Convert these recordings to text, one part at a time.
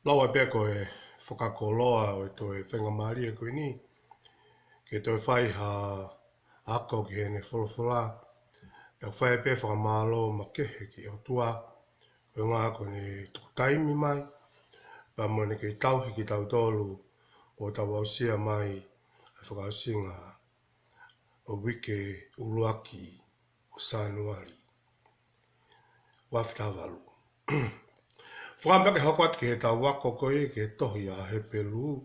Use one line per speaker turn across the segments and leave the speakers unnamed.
Lawa pe koe whakakoloa o e toi whenga maari e koe ni. Ke toi whai ako ki hene wholawhola. Pea whai pe whakamalo ma kehe ki o tua. Koe ngā koe ni tuku taimi mai. Pea mo ne kei tauhi ki tau tolu o tau ausia mai. Ai whakausinga o wike uluaki o Sanuari. Wafitavalu. Whakampake hokat ki he tau wako koe ke tohi a he pelu.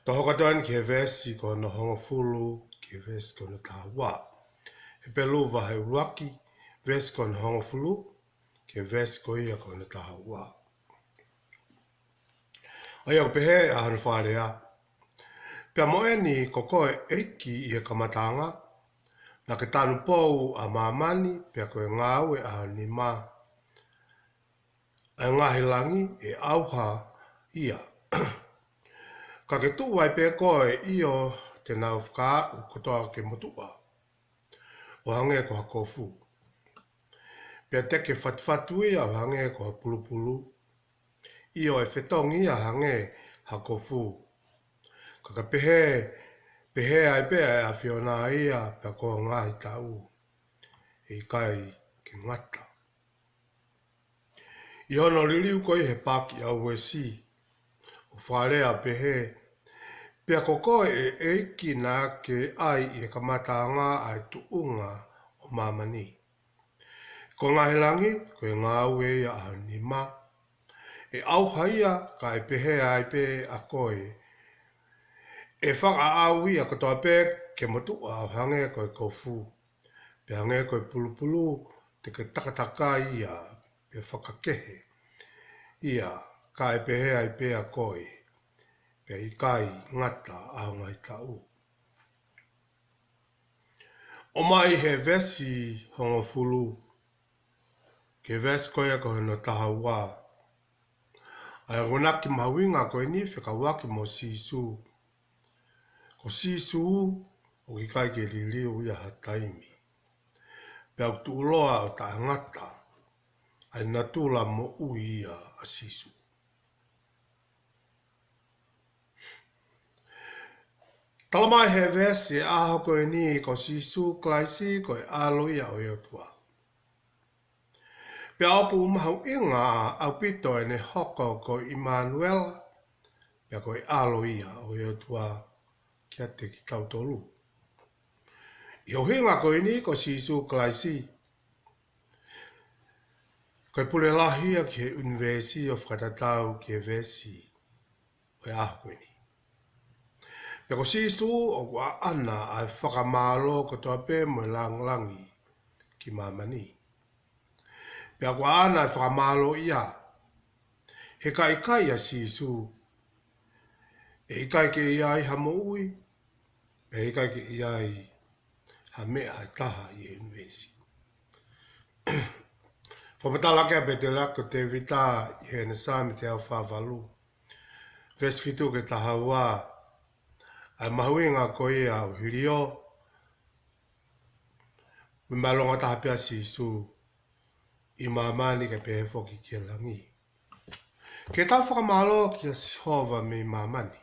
Ta hokatoan ki he vesi ko na hongo fulu ki he vesi ko na tawa. He pelu wa he uruaki vesi ko na hongo fulu ki he vesi ko ia ko na tawa. Ai au pehe a hana wharea. Pea moe ni kokoe eiki i he kamatanga. Na ke tanu pou a mamani pea koe ngāwe a ni ma. Ai ngahi langi e auha ia. Ka ke tu wai pe koe i o te nau whaka u kotoa ke motua. O hange ko hakofu. Pea te ke whatwhatu ia o hange ko hapulupulu. I o e whetongi a hange hakofu. Ka ka pehe ai pea e a whiona ia pea ko ngahi tau. E kai ke ngata. I hono liliu koi he paki au e si. O wharea pehe. Pea koko e eiki nā ke ai i he kamatanga ai tuunga o mamani. Ko ngā helangi, ko e ngā ue ia a ni ma. E au haia ka e pehe ai pe a koe. E whaka au ia katoa pe ke motu a hange koe kofu. Pe hange koe pulupulu te ke takataka ia pe whakakehe. Ia ka e pehe ai pe a koe. Pe i kai ngata a ngai tau. O mai he vesi hongo fulu. Ke vesi koea ko heno taha wā. Ai ronaki mawinga koe ni whekawaki mo sisu. Ko sisu o ki kai ke liliu ia ha taimi. Pe au tu uloa o ta ngata. Ai natula mo ui ia a sisu. Talamai he vesi e aho koe ni ko sisu klaisi koe alo ia o iotua. Pe aupu umahau inga au pito e ne hoko ko Immanuel. Pe koe alo ia o iotua kia te ki tautolu. I o hinga koe ni ko sisu klaisi. Koe pule lahia ki he univesi o whakatatau ki he vesi. Koe aho koe ni. Pe ko sisu o kua ana ai whakamalo ko toa pe mo langlangi ki mamani. Pe kua ana ai whakamalo ia. He kai a sisu. E ikai ke iai ha mo ui. E ikai ke iai ha mea ai taha i e univesi. Whapatala ke pe te lako te vita i he nasami te au whawhalu. Ves fitu ke taha wā. Ai mahuinga ko ia au hirio. Me malonga taha pia sisu. I mamani ke pehe whoki ki langi. Ke tau whakamalo ki a sihova me mamani.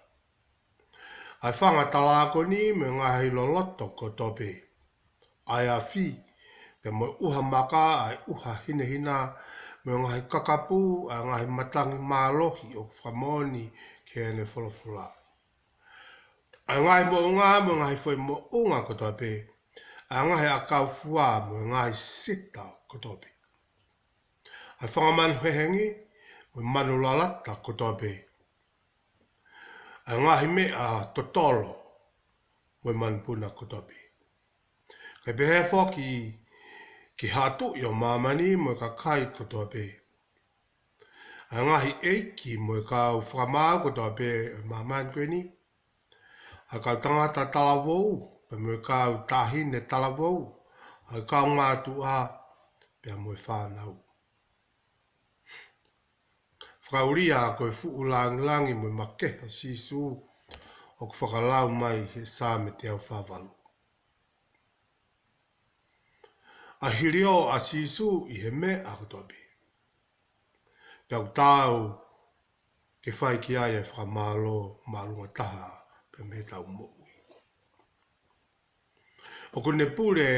Ai whanga talako ni me ngahi loloto ko tope. Ai a whi. Pe mo uha maka ai uha hinehina. Me ngahi kakapu ai ngahi matangi malohi o whamoni ke ene wholawhola. Ai ngahi mo unga me ngahi whai mo unga ko tope. Ai ngahi a kaufua me ngahi sita ko tope. Ai whangaman hehengi me manu lalata ko tope. Ai ngahi mea totolo me manpuna ko tope. Kai pehe whoki ki hatu i o mamani mo ka kai ko tope. Ai ngahi eiki mo ka whakamau ko tope mamani koe ni. Ai kau tangata talavou pe mo kau tahine talavou. Ai kau ngātu a pe mo whanau. Whakauria koe fuu langi mo makeha sisu o ku whakalau mai he sāme te au whawhalu. A hirio a sisu i he me a kutope. Pea tau ke whai ki ai e whakamalo malunga taha pe me tau moui. O kune pule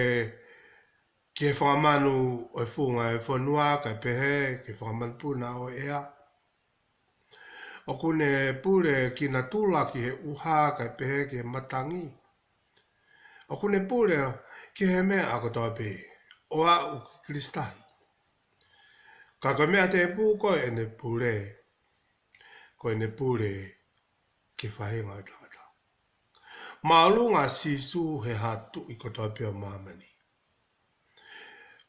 ki he whakamanu o e whunga e whanua kai pehe ke whakamanu puna o ea. O kune pule ki na tula ki he uha kai pehe ki he matangi. O kune pule ki he mea ako toa pe o a u ki kristahi. Ka koe mea te pū koe e ne pule, koe ne pule ki whahinga i tangata. Maalunga sisu he hatu i kotoa pia mamani.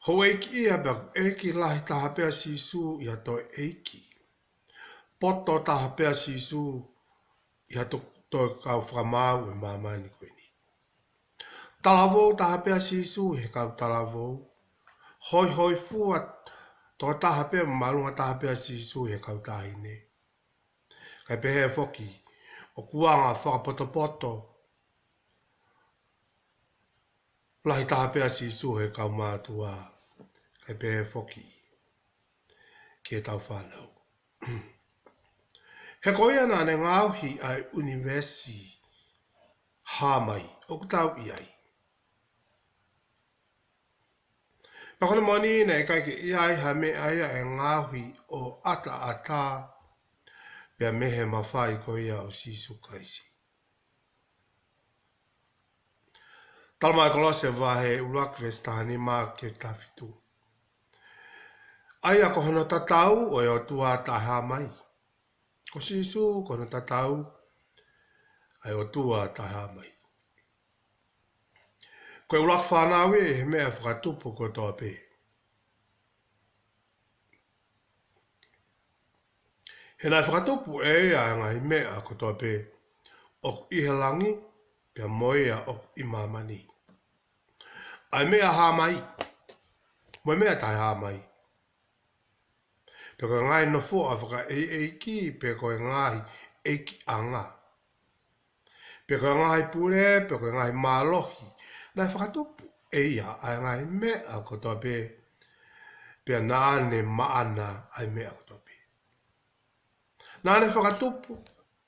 Ho eiki ia bak eki lahi taha pia sisu i ato eiki. Poto taha pia sisu i ato toi kau whakamau e mamani koe ni. Talavou taha pia sisu he kau talavou. Hoi hoi fuat toa taha pia maalunga taha pia sisu he kau tahine. Kai pehe foki o kuanga whakapoto poto. Lahi taha pia sisu he kau mātua. Kai pehe foki ki e tau whanau. He koia nā ne ngauhi ai universi hāmai o kutau i ai. Pakone moni nei kai ki i ai ha me ai e ngauhi o ata ata pia mehe mawhai koia o sisu kraisi. Talmai kolose vahe uruak vestahani maa ke tafitu. Ai ako hono tatau o e o tua taha mai. Ko sisu kono tatau ai o tua taha mai. Koe uruak whanawe e he mea whakatupu ko toa pe. He nai whakatupu e a ngai mea ko toa pe. O ihelangi pia moea o imamani. Ai mea ha mai. Moe mea tai ha mai. Pe koe ngai no fua whaka eiki pe koe ngai eiki anga. Pe koe ngai pule, pe koe ngai malohi. Nai whakatupu eia ai ngai mea ko toa pe. Pea nāne maana ai mea ko toa pe. Nāne whakatupu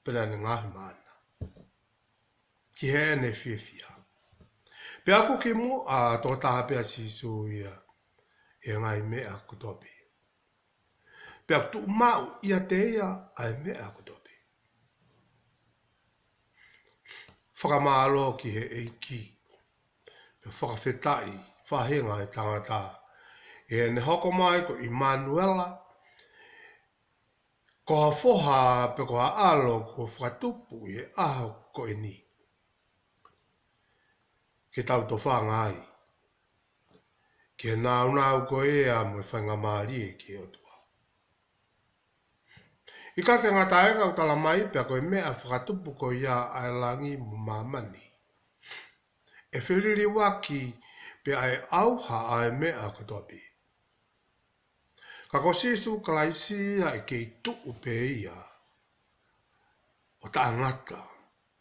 pe nāne ngahi maana. Ki he ne whiwhia. Pe aku ki mu a tō taha pea sisu ia. E ngai mea ko toa pe. Pea tu mau ia te ia ai mea ko tope. Whakamalo ki he eiki. Pea whakawhetai, whahinga e tangata. E ne hoko mai ko Immanuela. Ko ha foha pe ko ha alo ko whakatupu e aho ko e ni. Ke tau to whangai. Ke nau nau ko ea mo e whangamari e ke o tua. I ka ke ngata e kau tala mai pia koe mea whakatupu ko ia ai langi mo mamani. E whiriri waki pia ai auha ai mea ko topi. Ka ko sisu kalaisi ai kei tuu pe ia. O ta ngata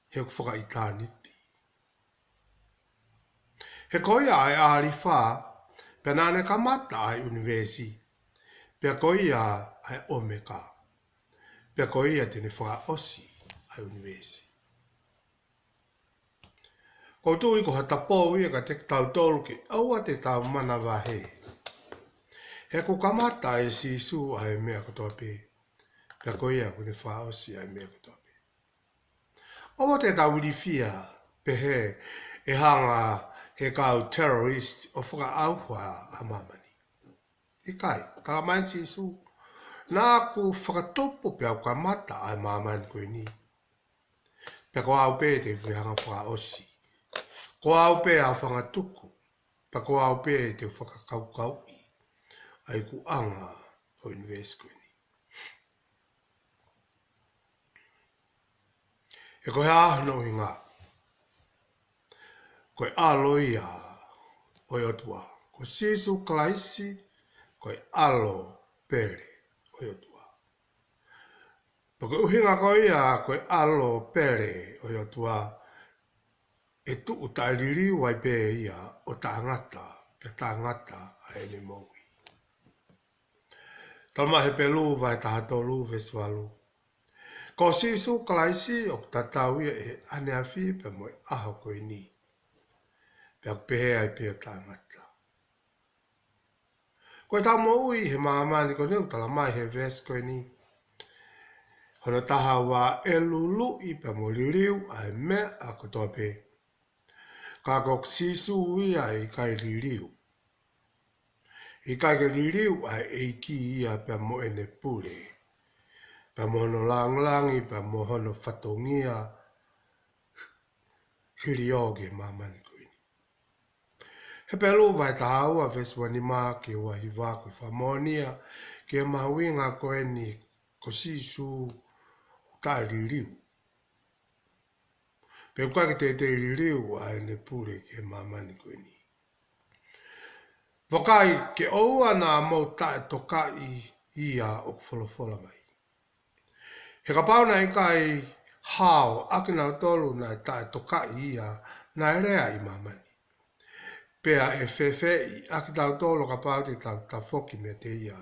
he whaka i tāniti. He koia ai ariwha pia nane kamata ai universi. Pia koia ai omeka. Pea ko ia tene whaka osi ai universi. Ko tui ko hata pō ia ka te tau tolu ki aua te tau mana wahe. He ko kamata e sisu ai mea kotoa pe. Pea ko ia kune whaka osi ai mea kotoa pe. Aua te tau urifia pe he e hanga he kau terrorist o whaka auhua a mamani. I kai, kala main sisu. Nā ku whakatopo pe au kamata ai mamani koe ni. Pe ko au pe te whihanga whaka osi. Ko au pe au whangatuku. Pa ko au pe te whakakaukau i. Ai ku anga o invest koe ni. E koe ahno i ngā. Koe alo ia o iotua. Ko sisu klaisi koe alo pere. Oyotua. Pako uhinga ko ia koe alo pere oyotua e tu utairiri wai pe ia o taangata pe taangata a ene moui. Talma he pelu vai tahato lu vesvalu. Ko si su kalaisi o tatau ia e ane afi pe mo aho koe ni. Pe ak pehe ai pe o tangata. Koe tau mo ui he maamani ko neu tala mai he ves koe ni. Hono taha wā e lulu i pe mo liriu ai mea a kotoa pe. Ka kok si su ia i kai liriu. I kai ke liriu ai eiki ia pe mo ene pule. Pe mo hono langlangi pe mo hono whatongia hiri oge mamani koe ni. He pelu vai tahaua veswani mā ke wahi wā koe whamonia ke mahuinga koe ni ko sisu ta ririu. Pe kwa ke te ririu a ene pure ke mamani koe ni. Wakai ke oua nā mau tae tokai ia o wholofola mai. He ka pauna i kai hao ake nau tolu nā tae tokai ia nā rea i mamani. Pea e whewhe i ake tau tolo ka pau te tau ta whoki me te ia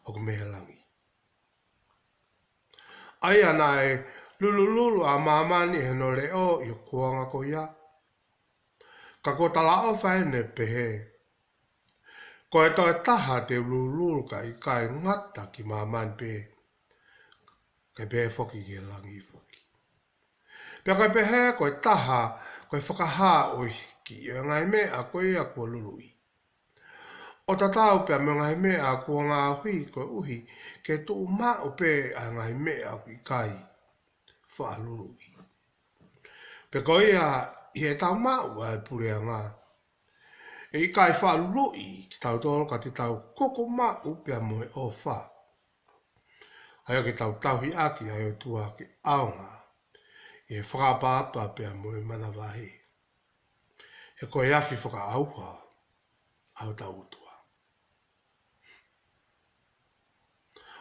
o ku mehe langi. Ai ana e lulu a mamani he no reo i o kuanga ko ia. Ka ko tala o whaene pehe. Ko e toi taha te lulu ka i kai ngata ki mamani pe. Kai pehe whoki ki langi whoki. Pea kai pehe ko e taha ko e whakaha o hiki e ngai me a koe a kua lului. O tatau pia me ngai mea kua ngā hui koe uhi ke tu ma o pe a ngai mea ki kai wha lului. Pe koe ia i he tau ma ua e pure a ngā. E i kai wha lului ki tau tolo ka te tau koko ma o pia moe o wha. Ai o ke tau tauhi aki ai o tua ki aonga. I he whakapapa pia moe mana wahi. E koe afi whaka auha au tau utua.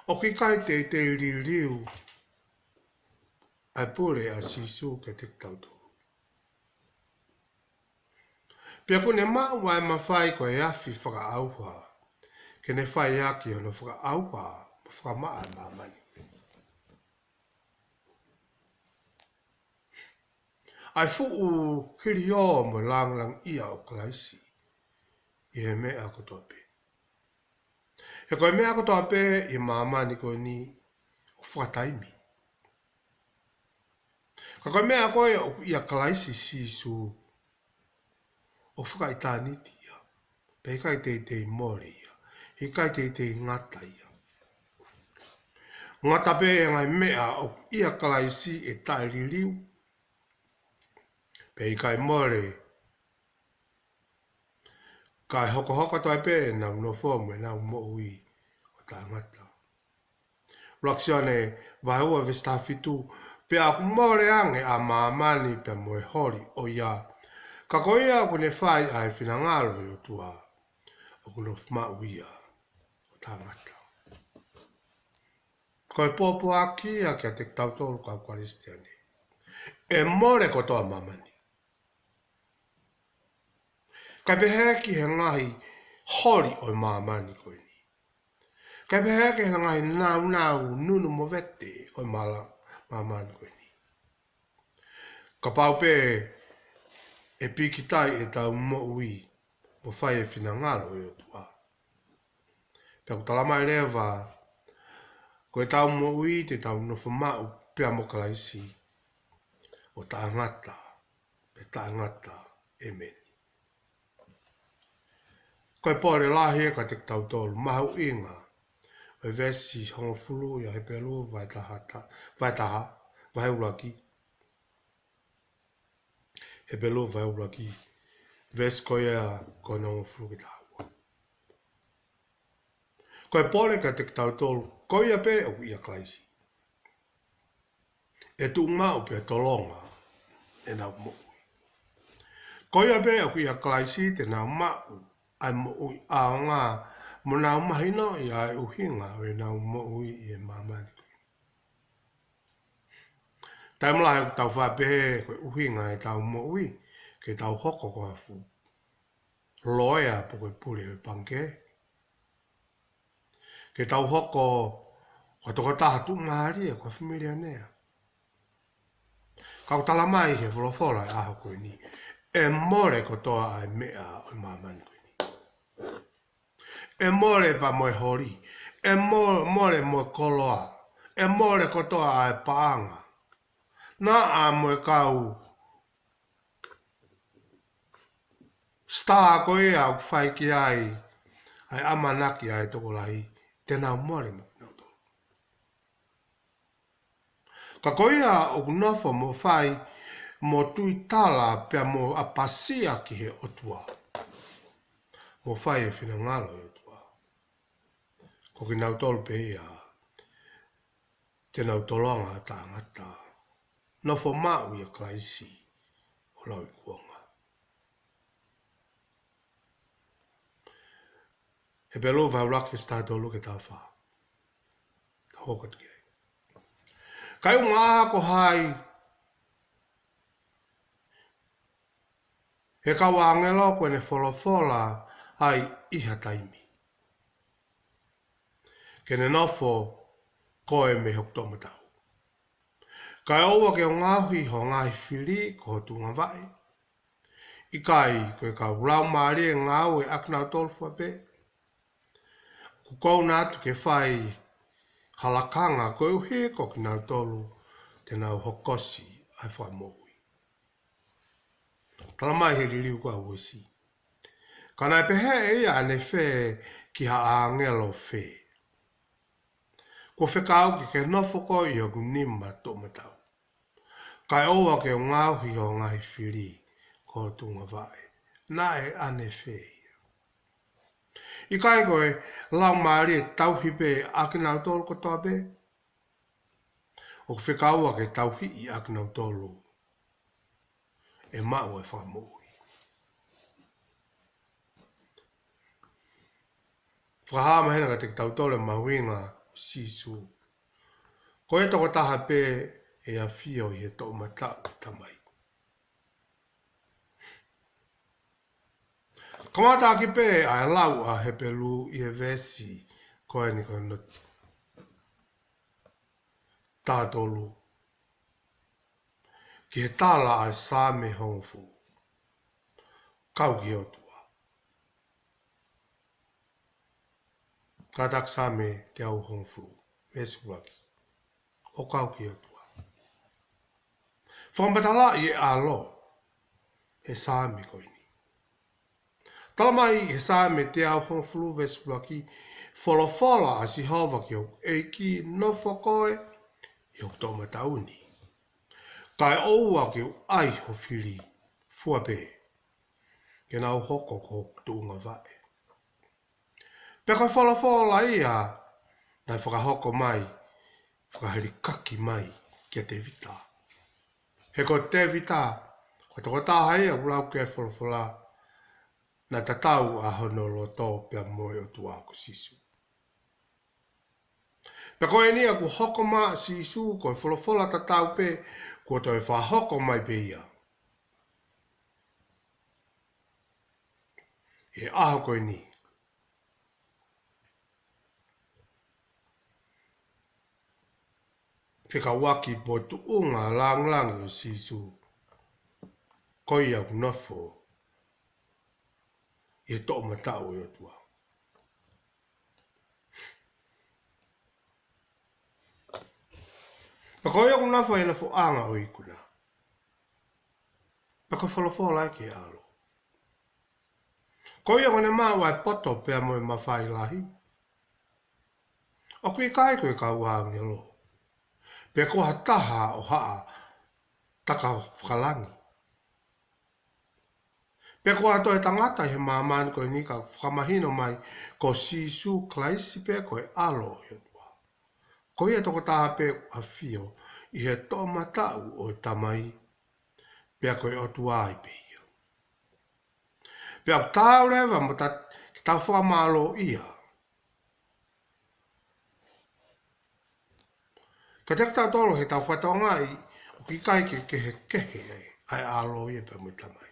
O ki kai te ririu ai pure a sisu ke te tautu. Pia kune maa wai mawhai ko e afi whaka auha. Ke ne whai aki hono whaka auha whaka maa mamani. Ai fuu hiri o mo langlang ia o kalaisi. I he mea kotoa pe. He koe mea kotoa pe i mamani ko ni o whakataimi. Ka koe mea koe o ia kalaisi sisu o whakaitaniti ia. Pe kai te mori ia. He kai te ngata ia. Ngata pe e ngai mea o ia kalaisi e tae ririu. Pe kai mori. Kai hoko toi pe na uno fomu e na umo ui o ta ngata. Raksione vai ua vestafitu pe a kumore ange a maamani pe moe hori o ia. Ka koia kune whai ai whina ngalo i o tua o kuno whma uia o ta ngata. Koe pōpō aki a kia te tautoro ka kwaristiani. E more kotoa mamani. Kai pehe ki he ngahi hori o mamani koe ni. Kai pehe ki he ngahi nau nunu mo vete o mamani koe ni. Ka pau pe e pikitai e tau mo ui mo whai e whina ngalo e o tua. Pea ku talamai rewa ko e tau mo ui te tau no whamau pea mo kalaisi o ta ngata pe ta ngata e meni. Koe pōre lahi e ka te tau tolu mahu inga o e vesi hongo fulu ia he pelu vai taha vai uraki. He pelu vai uraki vesi koe a koe na hongo fulu ki taha. Koe pōre ka te tau tolu koe ia pe o ia klaisi. E tu mau pe tolonga e nau mo ui. Koe ia pe o ia klaisi te nau mau ai mo ui a ngā mo nau mahino i ai uhinga o e nau mo ui i e mamani koe. Tai mla he tau whapehe koe uhinga e tau mo ui ke tau hoko ko hafu. Loea po koe pule o panke. Ke tau hoko Ko toko taha tu maharia kwa familia nea. Kau tala mai he wholofola e aho koe ni. E more ko toa ai mea o mamani koe ni. E more pa moe hori. E more moe koloa. E more ko toa ai paanga. Na a moe kau star koe au whai ki ai amanaki ai toko lahi. Tēnā more mo. Ka koia o kunawha mo whai mo tui tala pia mo apasia ki he otua. Mo whai e whina ngalo e otua. Ko ki nau tolu pe ia. Te nau tolonga ta ngata. Nofo mau ia klaisi o lau i kuonga. He pelo vau breakfast ta tolu ke ta wha. Ta hokot ke. Kai unga ko hai. He kawa angelo koe ne wholofola ai iha taimi. Ke ne nofo koe me hokto matau. Kai oua ke o ngāhui ho ngāhi whiri ko tunga vai. I kai koe ka rau maari e ngāu e aknau tolfua pe. Ku kou nātu ke whai halakanga koe uhe ko ki nau tolu te nau hokosi ai wha moui. Tala mai he ririu kua uesi. Kana e pehe e ia ane whe ki ha angelo whe. Ko whekau ki ke nofoko i o kunima tō matau. Kai oua ke o ngāhui o ngāhi whiri ko tunga vai. Nā e ane whe ia. I kai koe lau maari e tauhi pe akinau tolu ko toa pe. O ku whekaua ke tauhi i akinau tolu. E mau e whamui. Whahama hena ka te tautole mawinga sisu. Ko e toko taha pe e a whio i he tō matau i tamai. Kamata ki pe a lau a he pelu i he vesi ko e ni koe no tātolu. Ki he tāla a sāme hongfu. Kau ki o tua. Katak sāme te au hongfu. Vesi waki. O kau ki o tua. Whampatala i e alo. He sāme koe ni. Talamai he sāme te au hongfu vesi waki. Wholofola a si hawa ki o eiki no whakoe. I o tō matauni. Kai oua ki o ai ho whiri. Fuape. Ke nau hoko ko tūnga vai. Pe koe wholofola ia. Nai whakahoko mai. Whakahiri kaki mai. Kia te vita. He ko te vita. Ko toko tāhai a ulau ke wholofola. Na tatau a hono lo tō pia moe o tua ko sisu. Pe koe ni a ku hoko maa sisu. Ko wholofola tatau pe. Ko toi whahoko mai pe ia. E aho koe ni. Peka waki po tuunga lang o sisu. Koi au nofo. E tō matau e o tua. Peka koi au nofo e na fo anga o ikuna. Peka wholofola e ke alo. Koi au ne maa wai poto pia moe mawhai lahi. O kui kai koe ka uhangi lo. Pe koha taha o haa taka whakalangi. Pe koha toi tangata he mamani koe ni ka whakamahino mai ko sisu klaisi pe koe alo e tua. Koe e toko taha pe a whio i he tō matau o tamai pe koe o tuai pe ia. Pe au tāu rewa mo ki tau whakamalo ia. Ka te tau tolo he tau whatonga i o ki kai ke he kehe ai alo ia pe mo tamai.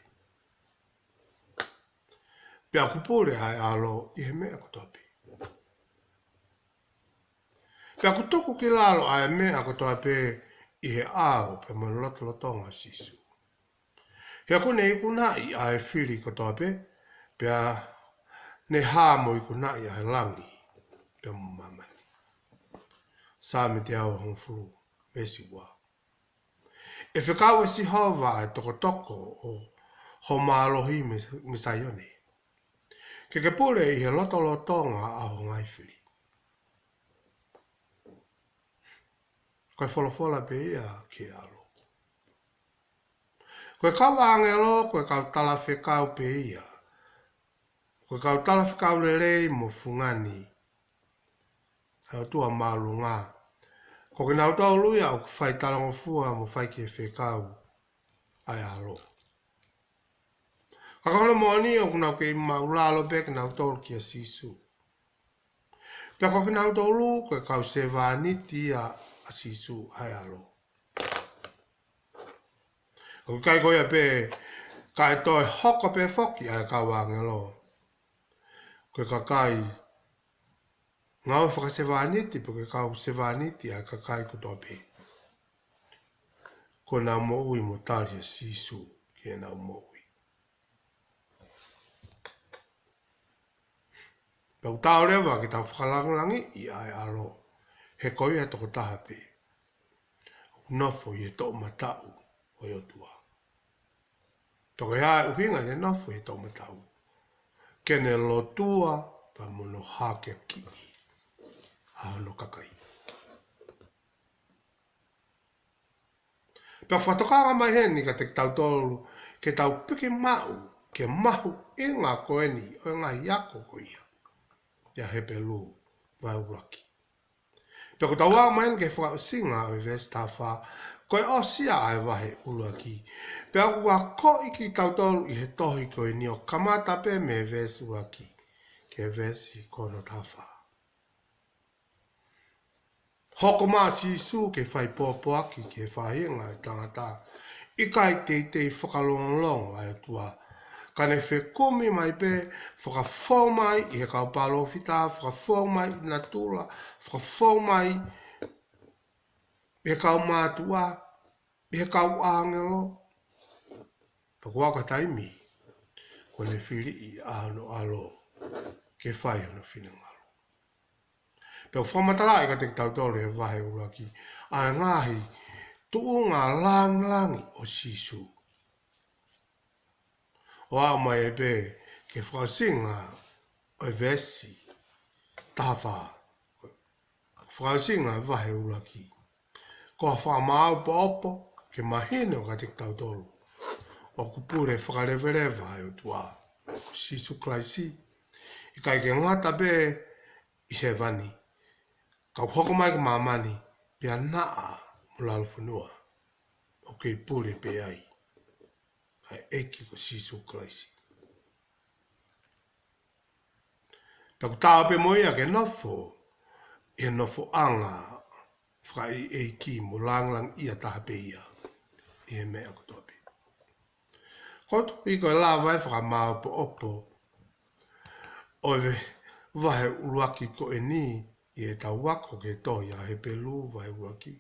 Pea kupore ai alo i he mea ko topi. Pea ku toku ki lalo ai mea ko toa pe i he ao pe mo loto lotonga sisu. Hea kone i kuna i ai whiri ko toa pe, pea ne hā mo i kuna i ai langi, pea mo mamani. Sā me te awa hong furu, mesi wā. E whekau e si hova ai toko toko o ho mālohi me saione. Ke pole i he loto lotonga a ho ngai whiri. Koe wholofola pe ia ki alo. Koe kawa angelo, koe kau tala whekau pe ia. Koe kau tala whekau lelei mo fungani. Heo tua malu ngā. Ko ke nau tau luia o ku whai talango fua mo whai ke whekau. Ai alo. Kakahono moani o ku nau ke maulalo pe ke nau tau ki a sisu. Pea ko ke nau tau lu koe kau se vāniti a sisu ai alo. O kai koia pe kai toi hoko pe foki ai kau angelo. Koe kakai ngau whaka se vāniti pe koe kau se vāniti ai kakai ko tō pe. Ko nau mo ui mo tari a sisu ki e nau mo ui. Pau tau rewa ki tau whakalangi i ai alo. He koi e toko taha pe. Nofo i e tō matau o i o tua. Toko hea uhinga i e nofo i e tō matau. Kene lo tua pa mono hake ki. Ahano kakai. Pea whatokanga mai heni ka te tau tolu ke tau pike mau ke mahu e ngā koeni o ngā iako ko ia. Ia hepe lu vai uraki. Pea ko tau wā mai ke whakausinga o i vesta wha koe osia ai wahe uraki. Pea kua ko iki tau tolu i he tohi koe ni o kamata pe me ves uraki. Ke vesi kono tawha. Hoko maa sisu ke whai pōpoaki ke whahinga i tangata. I kai te whakalongalong ai tua. Kane whekumi mai pe whakawhau mai i he kau palo whita, whakawhau mai i na tūla, whakawhau mai i he kau mātua, i he kau āngelo. Pakua ka taimi, ko ne whiri i āno alo ke whai hono whinangalo. Peo whamatara i ka te tau tore he wahe uraki. Ai ngahi, tuu ngā langi o sisu. O au mai e pe, ke whakasinga o e vesi, taha whakasinga e wahe uraki. Ko whakamau pa opo, ke mahine o ka te tau toro. O kupure whakarewerewa e o tua. Sisu klaisi. I kai ke ngata pe i he vani. Kau hoko mai ka mamani, pia naa mo lalwhanua. O kei pure pe ai. Hai eki ko sisu klaisi. Taku tāo pe moia ke nofo, e nofo anga, whaka i eiki mo langlang ia taha pe ia. I he mea kutoa pe. Koto i koe la vai whaka mau po opo, oiwe vahe uruaki ko e ni, i e tau wako ke tohi a he pelu vai uruaki.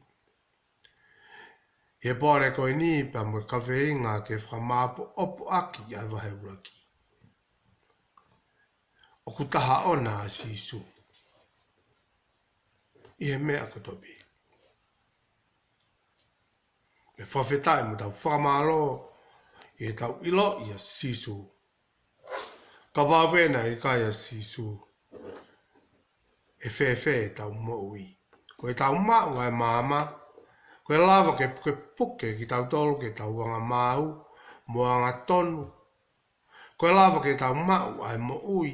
I e pore ko e ni pa mo kawheinga ke whamapo opo aki a vahe uruaki. O kutaha ona a sisu. I he mea katobi. Me whawhetai mo tau whamalo i e tau ilo i a sisu. Ka wāwena i kai a sisu. E whewhe tau moui. Ko e tau mau ai māma. Ko e lava ke puke ki tau tolu ke tau wanga mau, mo anga tonu. Ko e lava ke tau mau ai moui.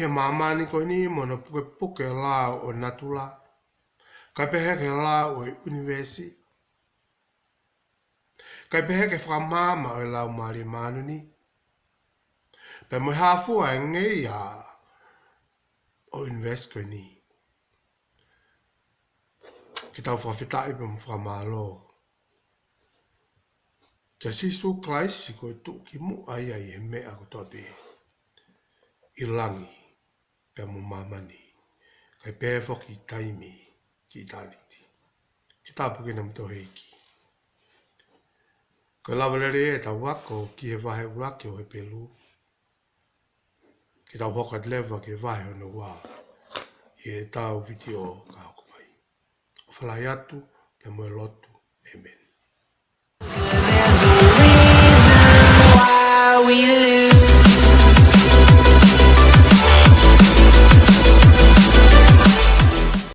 Ia māma ni ko ni mo na puke la o natula. Kai pehe ke la o i universi. Kai pehe ke whamama o i lau maari manu ni. Pe mo hafua e ngei a o invest koe ni. Ki tau whawhitai pe mo whamalo. Kia sisu klaisi koe tuki mu ai ai e mea ko toa pe. I langi pe mo mamani. kai pēwha ki taimi ki tāliti. Ki tāpu ki nam to heiki. Ko lawarere e ta wako ki he wahe urake o he pelu. Ki tau hoka lewa ke wahe o na wā. I e tau video ka hoku pai. O whalai atu, te moe lotu. Amen.